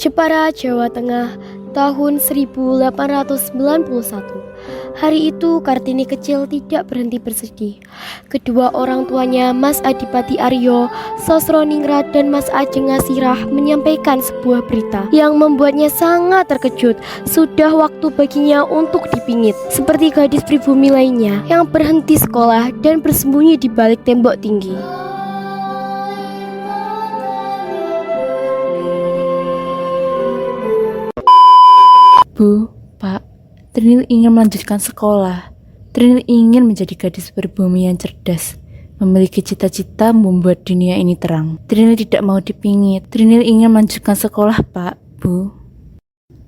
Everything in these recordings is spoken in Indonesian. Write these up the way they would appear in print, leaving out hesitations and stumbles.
Jepara, Jawa Tengah, tahun 1891. Hari itu Kartini kecil tidak berhenti bersedih. Kedua orang tuanya, Mas Adipati Aryo, Sosroningrat dan Mas Ajeng Ngasirah menyampaikan sebuah berita yang membuatnya sangat terkejut. Sudah waktu baginya untuk dipingit, seperti gadis pribumi lainnya yang berhenti sekolah dan bersembunyi di balik tembok tinggi. Bu, Pak, Trinil ingin melanjutkan sekolah. Trinil ingin menjadi gadis berbumi yang cerdas, memiliki cita-cita membuat dunia ini terang. Trinil tidak mau dipingit. Trinil ingin melanjutkan sekolah, Pak, Bu.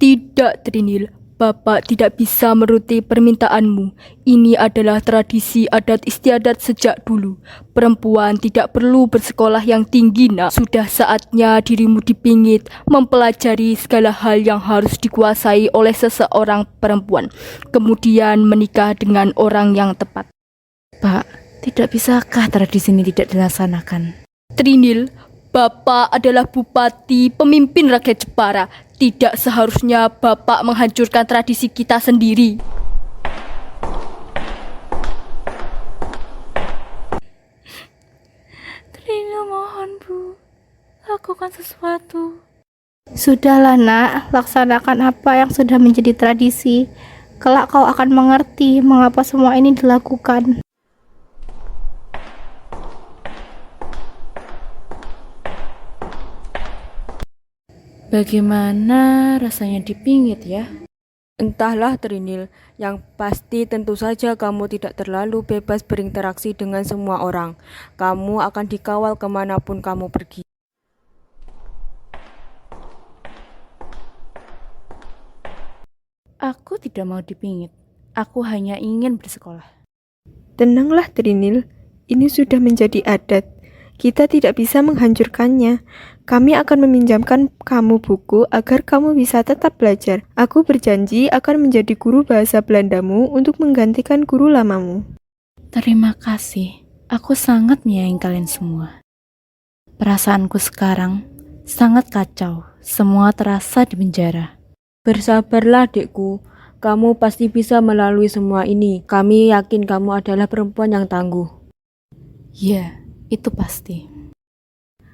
Tidak, Trinil. Bapak tidak bisa menuruti permintaanmu. Ini adalah tradisi adat istiadat sejak dulu. Perempuan tidak perlu bersekolah yang tinggi, nak. Sudah saatnya dirimu dipingit, mempelajari segala hal yang harus dikuasai oleh seseorang perempuan. Kemudian menikah dengan orang yang tepat. Pak, tidak bisakah tradisi ini tidak dilaksanakan? Trinil, Bapak adalah bupati, pemimpin rakyat Jepara. Tidak seharusnya Bapak menghancurkan tradisi kita sendiri. Trinil mohon, Bu, lakukan sesuatu. Sudahlah nak, laksanakan apa yang sudah menjadi tradisi. Kelak kau akan mengerti mengapa semua ini dilakukan. Bagaimana rasanya dipingit ya? Entahlah Trinil, yang pasti tentu saja kamu tidak terlalu bebas berinteraksi dengan semua orang. Kamu akan dikawal kemanapun kamu pergi. Aku tidak mau dipingit. Aku hanya ingin bersekolah. Tenanglah Trinil, ini sudah menjadi adat. Kita tidak bisa menghancurkannya. Kami akan meminjamkan kamu buku agar kamu bisa tetap belajar. Aku berjanji akan menjadi guru bahasa Belandamu untuk menggantikan guru lamamu. Terima kasih. Aku sangat menyayangi kalian semua. Perasaanku sekarang sangat kacau. Semua terasa di penjara. Bersabarlah adikku, kamu pasti bisa melalui semua ini. Kami yakin kamu adalah perempuan yang tangguh. Ya, itu pasti.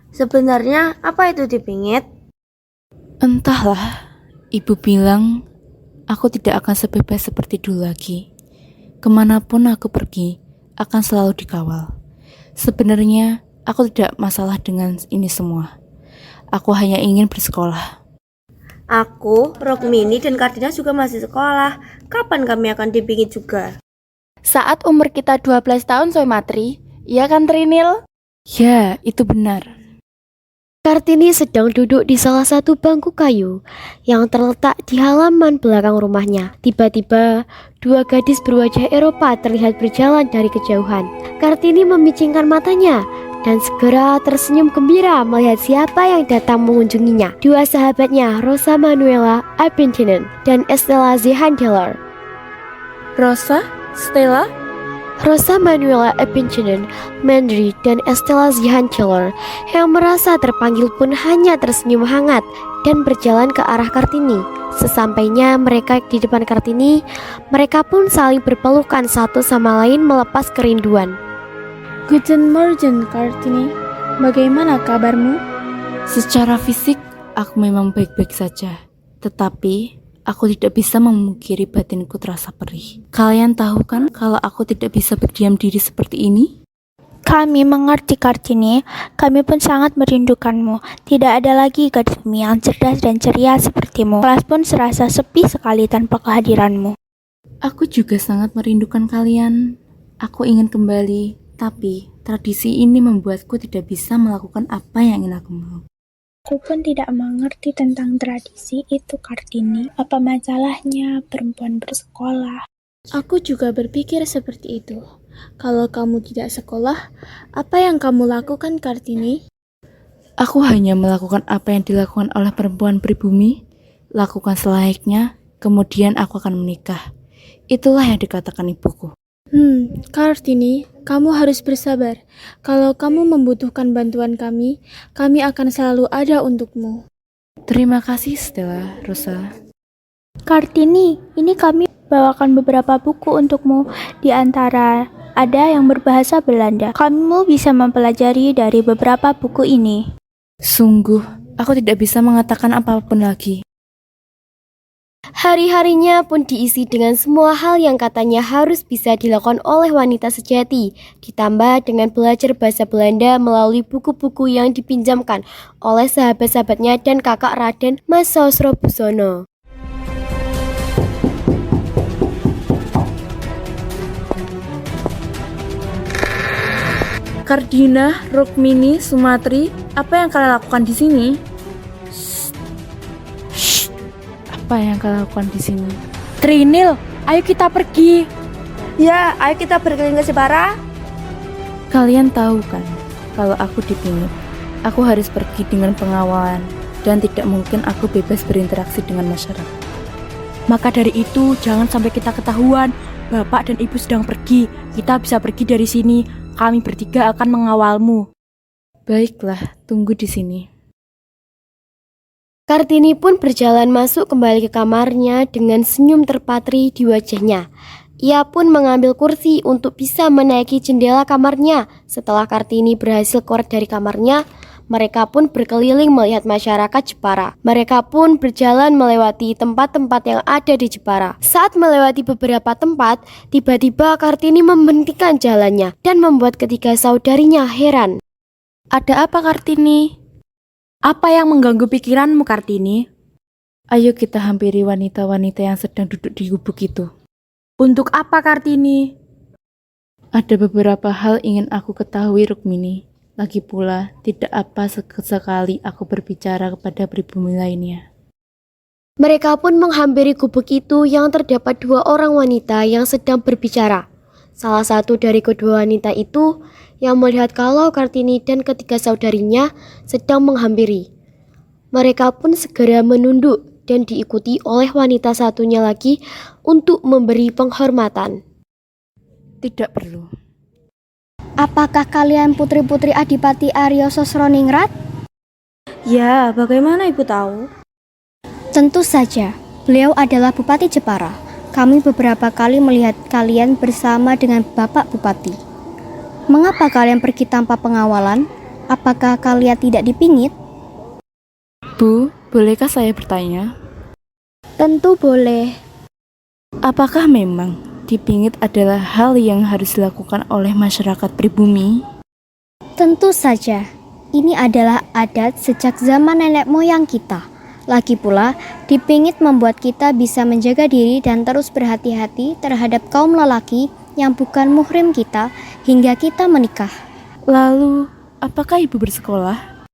Sebenarnya apa itu dipingit? Entahlah, ibu bilang aku tidak akan sebebas seperti dulu lagi. Kemanapun aku pergi, akan selalu dikawal. Sebenarnya, aku tidak masalah dengan ini semua. Aku hanya ingin bersekolah. Aku, Rokmini, dan Kardina juga masih sekolah. Kapan kami akan dipingit juga? Saat umur kita 12 tahun, Soy Matri. Iya kan, Trinil? Ya, itu benar. Kartini sedang duduk di salah satu bangku kayu yang terletak di halaman belakang rumahnya. Tiba-tiba, dua gadis berwajah Eropa terlihat berjalan dari kejauhan. Kartini memicingkan matanya dan segera tersenyum gembira melihat siapa yang datang mengunjunginya. Dua sahabatnya, Rosa Manuela Appentinen dan Estella Zehandler. Rosa, Stella, Rosa Manuela Appentinen, Mandri, dan Estella Zehandler yang merasa terpanggil pun hanya tersenyum hangat dan berjalan ke arah Kartini. Sesampainya mereka di depan Kartini, mereka pun saling berpelukan satu sama lain melepas kerinduan. Guten Morgen Kartini, bagaimana kabarmu? secara fisik aku memang baik-baik saja. Tetapi aku tidak bisa memungkiri batinku terasa perih. Kalian tahu kan kalau aku tidak bisa berdiam diri seperti ini? Kami mengerti Kartini, kami pun sangat merindukanmu. Tidak ada lagi gadis bumi yang cerdas dan ceria sepertimu. Kelas pun serasa sepi sekali tanpa kehadiranmu. Aku juga sangat merindukan kalian. Aku ingin kembali, tapi tradisi ini membuatku tidak bisa melakukan apa yang ingin aku mau. Aku pun tidak mengerti tentang tradisi itu, Kartini. Apa masalahnya perempuan bersekolah? Aku juga berpikir seperti itu. Kalau kamu tidak sekolah, apa yang kamu lakukan, Kartini? Aku hanya melakukan apa yang dilakukan oleh perempuan pribumi, lakukan selayaknya, kemudian aku akan menikah. Itulah yang dikatakan ibuku. Kartini, kamu harus bersabar. Kalau kamu membutuhkan bantuan kami akan selalu ada untukmu. Terima kasih Stella, Rosa. Kartini, ini kami bawakan beberapa buku untukmu. Di antara ada yang berbahasa Belanda. Kamu bisa mempelajari dari beberapa buku ini. Sungguh, aku tidak bisa mengatakan apapun lagi. Hari-harinya pun diisi dengan semua hal yang katanya harus bisa dilakukan oleh wanita sejati, ditambah dengan belajar bahasa Belanda melalui buku-buku yang dipinjamkan oleh sahabat-sahabatnya dan kakak Raden Mas Sosrobusono. Kardina, Rukmini, Sumatri, apa yang kalian lakukan di sini? Shh. Apa yang kalian lakukan di sini? Trinil, ayo kita pergi. Ya, ayo kita berkeliling ke Jepara. Kalian tahu kan, kalau aku dipingit, aku harus pergi dengan pengawalan dan tidak mungkin aku bebas berinteraksi dengan masyarakat. Maka dari itu, jangan sampai kita ketahuan. Bapak dan Ibu sedang pergi. Kita bisa pergi dari sini. Kami bertiga akan mengawalmu. Baiklah, tunggu di sini. Kartini pun berjalan masuk kembali ke kamarnya dengan senyum terpatri di wajahnya. Ia pun mengambil kursi untuk bisa menaiki jendela kamarnya. Setelah Kartini berhasil keluar dari kamarnya, mereka pun berkeliling melihat masyarakat Jepara. Mereka pun berjalan melewati tempat-tempat yang ada di Jepara. Saat melewati beberapa tempat, tiba-tiba Kartini membentikan jalannya dan membuat ketiga saudarinya heran. Ada apa, Kartini? Apa yang mengganggu pikiranmu, Kartini? Ayo kita hampiri wanita-wanita yang sedang duduk di gubuk itu. Untuk apa, Kartini? Ada beberapa hal ingin aku ketahui, Rukmini. Lagi pula, tidak apa sekali aku berbicara kepada pribumi lainnya. Mereka pun menghampiri gubuk itu yang terdapat dua orang wanita yang sedang berbicara. Salah satu dari kedua wanita itu yang melihat kalau Kartini dan ketiga saudarinya sedang menghampiri. Mereka pun segera menunduk dan diikuti oleh wanita satunya lagi untuk memberi penghormatan. Tidak perlu. Apakah kalian putri-putri Adipati Aryo Sosroningrat? Ya, bagaimana Ibu tahu? Tentu saja, beliau adalah Bupati Jepara. Kami beberapa kali melihat kalian bersama dengan Bapak Bupati. Mengapa kalian pergi tanpa pengawalan? Apakah kalian tidak dipingit? Bu, bolehkah saya bertanya? Tentu boleh. Apakah memang dipingit adalah hal yang harus dilakukan oleh masyarakat pribumi? Tentu saja, ini adalah adat sejak zaman nenek moyang kita. Lagi pula, dipingit membuat kita bisa menjaga diri dan terus berhati-hati terhadap kaum lelaki yang bukan muhrim kita hingga kita menikah. Lalu, apakah ibu bersekolah?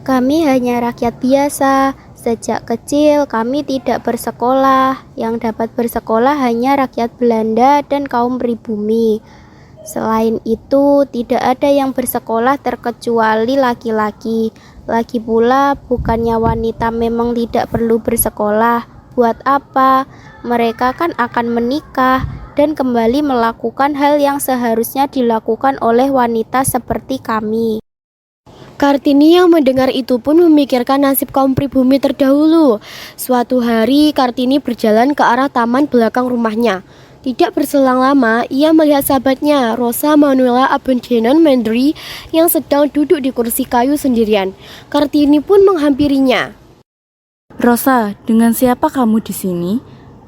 Kami hanya rakyat biasa. Sejak kecil kami tidak bersekolah. Yang dapat bersekolah hanya rakyat Belanda dan kaum pribumi. Selain itu, tidak ada yang bersekolah terkecuali laki-laki. Lagi pula, bukannya wanita memang tidak perlu bersekolah. Buat apa? Mereka kan akan menikah dan kembali melakukan hal yang seharusnya dilakukan oleh wanita seperti kami. Kartini yang mendengar itu pun memikirkan nasib kaum pribumi terdahulu. Suatu hari Kartini berjalan ke arah taman belakang rumahnya. Tidak berselang lama, ia melihat sahabatnya, Rosa Manuela Abendenon Mendri, yang sedang duduk di kursi kayu sendirian. Kartini pun menghampirinya. Rosa, dengan siapa kamu di sini?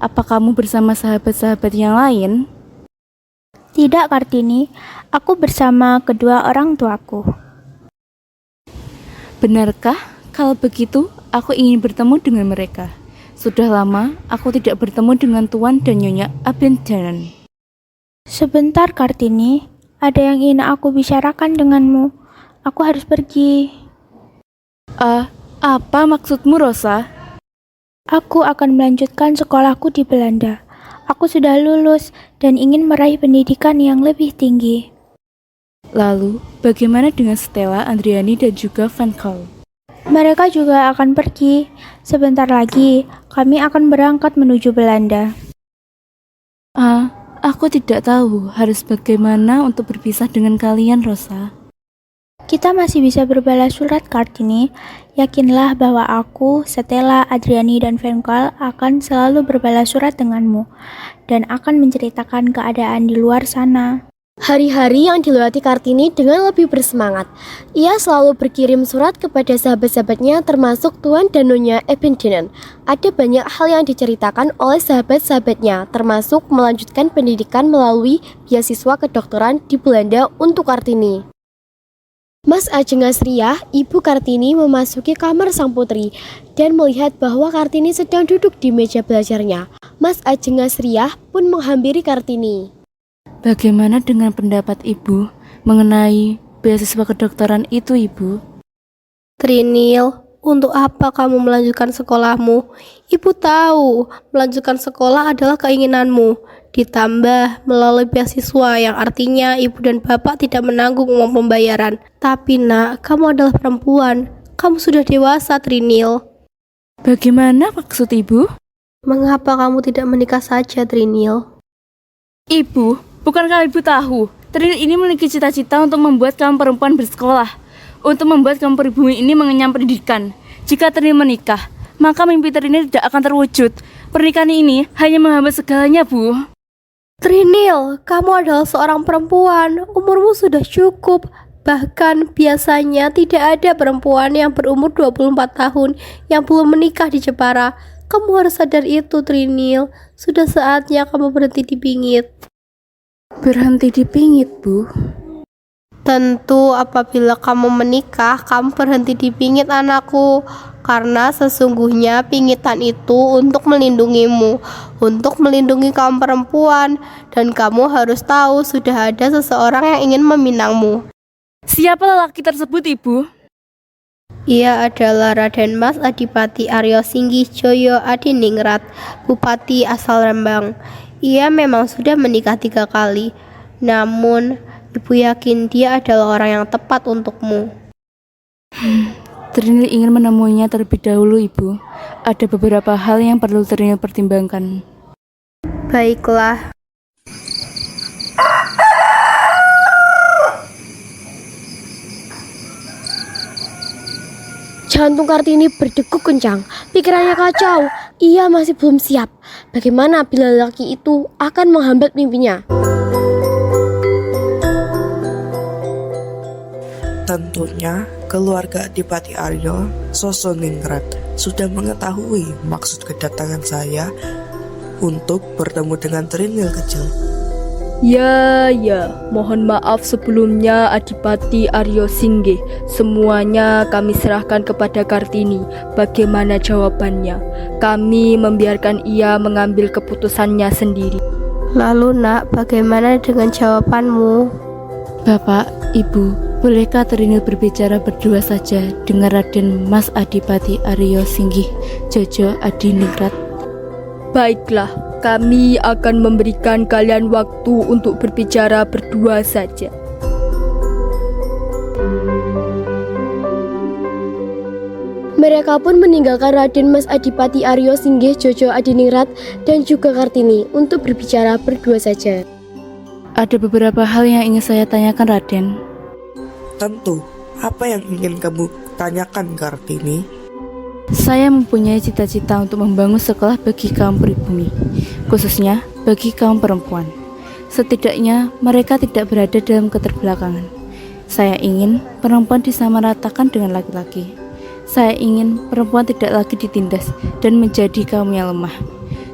Apa kamu bersama sahabat-sahabat yang lain? Tidak, Kartini. Aku bersama kedua orang tuaku. Benarkah? Kalau begitu, aku ingin bertemu dengan mereka. Sudah lama aku tidak bertemu dengan Tuan dan Nyonya Abendenon. Sebentar, Kartini. Ada yang ingin aku bicarakan denganmu. Aku harus pergi. Apa maksudmu, Rosa? Aku akan melanjutkan sekolahku di Belanda. Aku sudah lulus dan ingin meraih pendidikan yang lebih tinggi. Lalu, bagaimana dengan Stella, Andriani, dan juga Van Gaal? Mereka juga akan pergi. Sebentar lagi, kami akan berangkat menuju Belanda. Aku tidak tahu harus bagaimana untuk berpisah dengan kalian, Rosa. Kita masih bisa berbalas surat, Kartini. Yakinlah bahwa aku, Stella, Adriani, dan Venkal akan selalu berbalas surat denganmu dan akan menceritakan keadaan di luar sana. Hari-hari yang dilewati Kartini dengan lebih bersemangat. Ia selalu berkirim surat kepada sahabat-sahabatnya termasuk Tuan dan Nyonya Ebenjenen. Ada banyak hal yang diceritakan oleh sahabat-sahabatnya termasuk melanjutkan pendidikan melalui beasiswa kedokteran di Belanda untuk Kartini. Mas Ajeng Asriah, ibu Kartini memasuki kamar sang putri dan melihat bahwa Kartini sedang duduk di meja belajarnya. Mas Ajeng Asriah pun menghampiri Kartini. Bagaimana dengan pendapat Ibu mengenai beasiswa kedokteran itu, Ibu? Trinil, untuk apa kamu melanjutkan sekolahmu? Ibu tahu, melanjutkan sekolah adalah keinginanmu. Ditambah melalui beasiswa yang artinya ibu dan bapak tidak menanggung uang pembayaran. Tapi nak, kamu adalah perempuan. Kamu sudah dewasa, Trinil. Bagaimana maksud Ibu? Mengapa kamu tidak menikah saja, Trinil? Ibu, bukankah Ibu tahu, Trinil ini memiliki cita-cita untuk membuat kaum perempuan bersekolah, untuk membuat kaum pribumi ini mengenyam pendidikan. Jika Trinil menikah, maka mimpi Trinil tidak akan terwujud. Pernikahan ini hanya menghambat segalanya, Bu. Trinil, kamu adalah seorang perempuan. Umurmu sudah cukup. Bahkan biasanya tidak ada perempuan yang berumur 24 tahun yang belum menikah di Jepara. Kamu harus sadar itu, Trinil. Sudah saatnya kamu berhenti dipingit. Berhenti dipingit, Bu. Tentu apabila kamu menikah, kamu berhenti dipingit, anakku. Karena sesungguhnya pingitan itu untuk melindungimu, untuk melindungi kaum perempuan. Dan kamu harus tahu sudah ada seseorang yang ingin meminangmu. Siapa lelaki tersebut, Ibu? Ia adalah Raden Mas Adipati Aryo Singgih Joyo Adiningrat, Bupati asal Rembang. Ia memang sudah menikah 3 kali. Namun, Ibu yakin dia adalah orang yang tepat untukmu. Trinil ingin menemuinya terlebih dahulu, Ibu. Ada beberapa hal yang perlu Trinil pertimbangkan. Baiklah. Jantung Kartini berdegup kencang, pikirannya kacau. Ia masih belum siap. Bagaimana bila lelaki itu akan menghambat mimpinya? Tentunya keluarga Adipati Aryo Sosoningrat sudah mengetahui maksud kedatangan saya untuk bertemu dengan Trinil kecil. Ya, mohon maaf sebelumnya Adipati Aryo Singgih. Semuanya kami serahkan kepada Kartini. Bagaimana jawabannya? Kami membiarkan ia mengambil keputusannya sendiri. Lalu nak, bagaimana dengan jawabanmu? Bapak, Ibu, bolehkah Trinil berbicara berdua saja dengan Raden Mas Adipati Aryo Singgih Jojo Adiningrat? Baiklah, kami akan memberikan kalian waktu untuk berbicara berdua saja. Mereka pun meninggalkan Raden Mas Adipati Aryo Singgih Jojo Adiningrat dan juga Kartini untuk berbicara berdua saja. Ada beberapa hal yang ingin saya tanyakan, Raden. Tentu, apa yang ingin kamu tanyakan, Kartini? Saya mempunyai cita-cita untuk membangun sekolah bagi kaum pribumi, khususnya bagi kaum perempuan. Setidaknya mereka tidak berada dalam keterbelakangan. Saya ingin perempuan disamaratakan dengan laki-laki. Saya ingin perempuan tidak lagi ditindas dan menjadi kaum yang lemah.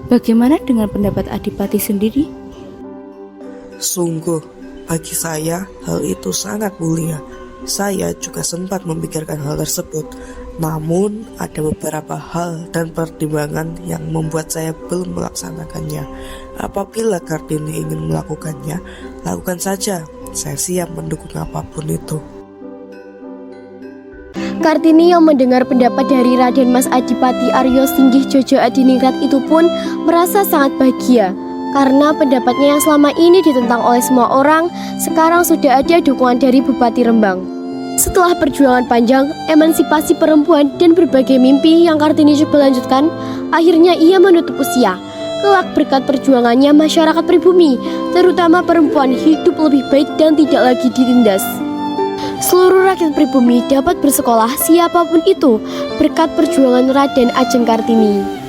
Bagaimana dengan pendapat Adipati sendiri? Sungguh, bagi saya hal itu sangat mulia. Saya juga sempat memikirkan hal tersebut. Namun ada beberapa hal dan pertimbangan yang membuat saya belum melaksanakannya. Apabila Kartini ingin melakukannya, lakukan saja. Saya siap mendukung apapun itu. Kartini yang mendengar pendapat dari Raden Mas Adipati Aryo Singgih Jojo Adiningrat itu pun merasa sangat bahagia. Karena pendapatnya yang selama ini ditentang oleh semua orang, sekarang sudah ada dukungan dari Bupati Rembang. Setelah perjuangan panjang, emansipasi perempuan dan berbagai mimpi yang Kartini coba lanjutkan, akhirnya ia menutup usia. Kelak berkat perjuangannya masyarakat pribumi, terutama perempuan, hidup lebih baik dan tidak lagi ditindas. Seluruh rakyat pribumi dapat bersekolah siapapun itu berkat perjuangan Raden Ajeng Kartini.